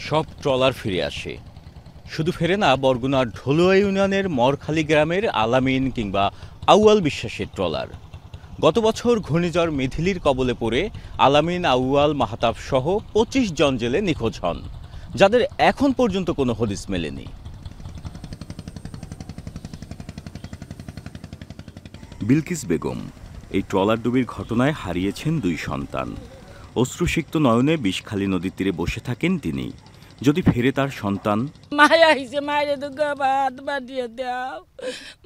সব ট্রলার ফিরে আসে। শুধু ফেরে না, বরগুনার ঢোলুয়া ইউনিয়নের মরখালী গ্রামের আলামিন কিংবা আউয়াল বিশ্বাসের ট্রলার। গত বছর ঘূর্ণিঝড় মিথিলির কবলে পড়ে আলামিন, আউয়াল, মাহতাব সহ ২৫ জন জেলে নিখোঁজ হন, যাদের এখন পর্যন্ত কোনো হদিস মেলেনি। বিলকিস বেগম এই ট্রলার ডুবির ঘটনায় হারিয়েছেন ২ সন্তান। অশ্রুসিক্ত নয়নে বিষখালী নদীর তীরে বসে থাকেন তিনি। যদি ফেরে তার সন্তান, মায়া আইছে, মায়ের দুগা ভাত বাটিয়ে দাও,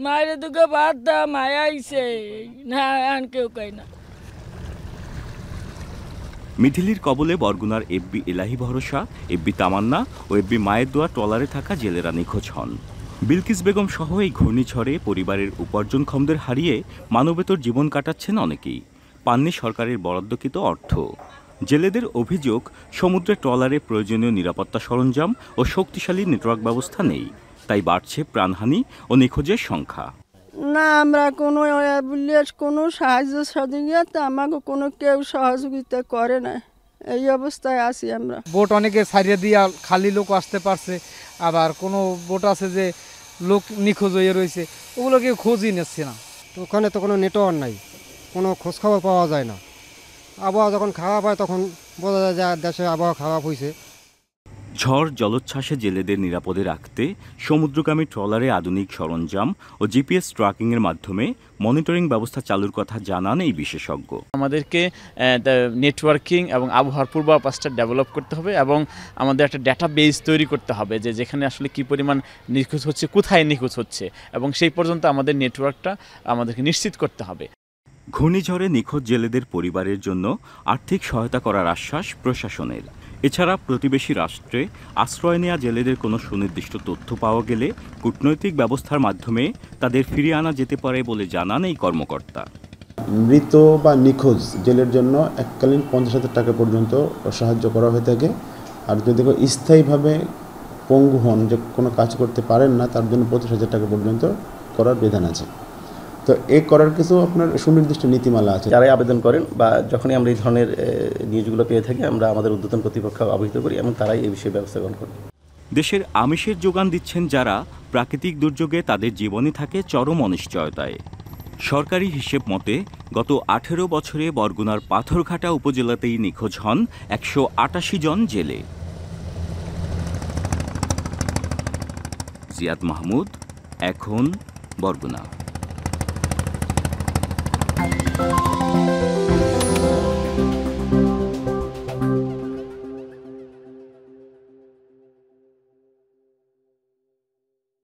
মায়ের দুগা ভাত দাও, মায়া আইছে না, আর কেউ কয় না। মিথিলির কবলে বরগুনার এফবি এলাহি ভরসা, এফবি তামান্না ও এফবি মায়ের দোয়া ট্রলারে থাকা জেলেরা নিখোঁজ হন। বিলকিস বেগম সহ এই ঘূর্ণিঝড়ে পরিবারের উপার্জনক্ষমদের হারিয়ে মানবেতর জীবন কাটাচ্ছেন অনেকেই। পাননি সরকারের বরাদ্দকৃত অর্থ। জেলেদের অভিযোগ, সমুদ্রে ট্রলারে প্রয়োজনীয় নিরাপত্তা সরঞ্জাম ও শক্তিশালী নেটওয়ার্ক ব্যবস্থা নেই, তাই বাড়ছে প্রাণহানি ও নিখোঁজের সংখ্যা। না, আমরা কোনো সাহায্য সহযোগিতা আমাকে কোনো কেউ সহযোগিতা করে না। এই অবস্থায় আছি আমরা। বোট অনেকে ছাড়িয়ে দিয়া খালি লোক আসতে পারছে, আবার কোনো বোট আছে যে লোক নিখোঁজ হয়ে রয়েছে, ওগুলো কেউ খোঁজই নিচ্ছে না। তো ওখানে তো কোনো নেটওয়ার্ক নাই, কোনো খোঁজখবর পাওয়া যায় না। আবহাওয়া যখন খারাপ হয় তখন বোঝা যায় যে দেশে আবহাওয়া খারাপ হয়েছে। ঝড় জলোচ্ছ্বাসে জেলেদের নিরাপদে রাখতে সমুদ্রগামী ট্রলারে আধুনিক সরঞ্জাম ও জিপিএস ট্র্যাকিংয়ের মাধ্যমে মনিটরিং ব্যবস্থা চালুর কথা জানান এই বিশেষজ্ঞ। আমাদেরকে নেটওয়ার্কিং এবং আবহাওয়ার পূর্বাভাসটা ডেভেলপ করতে হবে এবং আমাদের একটা ডাটা বেস তৈরি করতে হবে যে যেখানে আসলে কী পরিমাণ নিখোঁজ হচ্ছে, কোথায় নিখোঁজ হচ্ছে, এবং সেই পর্যন্ত আমাদের নেটওয়ার্কটা আমাদেরকে নিশ্চিত করতে হবে। ঘূর্ণিঝড়ে নিখোঁজ জেলেদের পরিবারের জন্য আর্থিক সহায়তা করার আশ্বাস প্রশাসনের। এছাড়া প্রতিবেশী রাষ্ট্রে আশ্রয় নেওয়া জেলেদের কোনো সুনির্দিষ্ট তথ্য পাওয়া গেলে কূটনৈতিক ব্যবস্থার মাধ্যমে তাদের ফিরিয়ে আনা যেতে পারে বলে জানান এই কর্মকর্তা। মৃত বা নিখোঁজ জেলের জন্য এককালীন ৫০,০০০ টাকা পর্যন্ত সাহায্য করা হয়ে থাকে। আর যদি স্থায়ীভাবে পঙ্গু হন, যে কোনো কাজ করতে পারেন না, তার জন্য ২৫,০০০ টাকা পর্যন্ত করার বিধান আছে। তো এই করার কিছু আপনার সুনির্দিষ্ট নীতিমালা আছে। যারাই আবেদন করেন বা যখনই আমরা এই ধরনের নিউজগুলো পেয়ে থাকি, আমরা আমাদের ঊর্ধ্বতন কর্তৃপক্ষ অবহিত করি এবং তারাই এই বিষয়ে ব্যবস্থা গ্রহণ করেন। দেশের আমিষের যোগান দিচ্ছেন যারা, প্রাকৃতিক দুর্যোগে তাদের জীবনই থাকে চরম অনিশ্চয়তায়। সরকারি হিসেব মতে গত ১৮ বছরে বরগুনার পাথরঘাটা উপজেলাতেই নিখোঁজ হন ১৮৮ জন জেলে। জিয়াদ মাহমুদ, এখন, বরগুনা।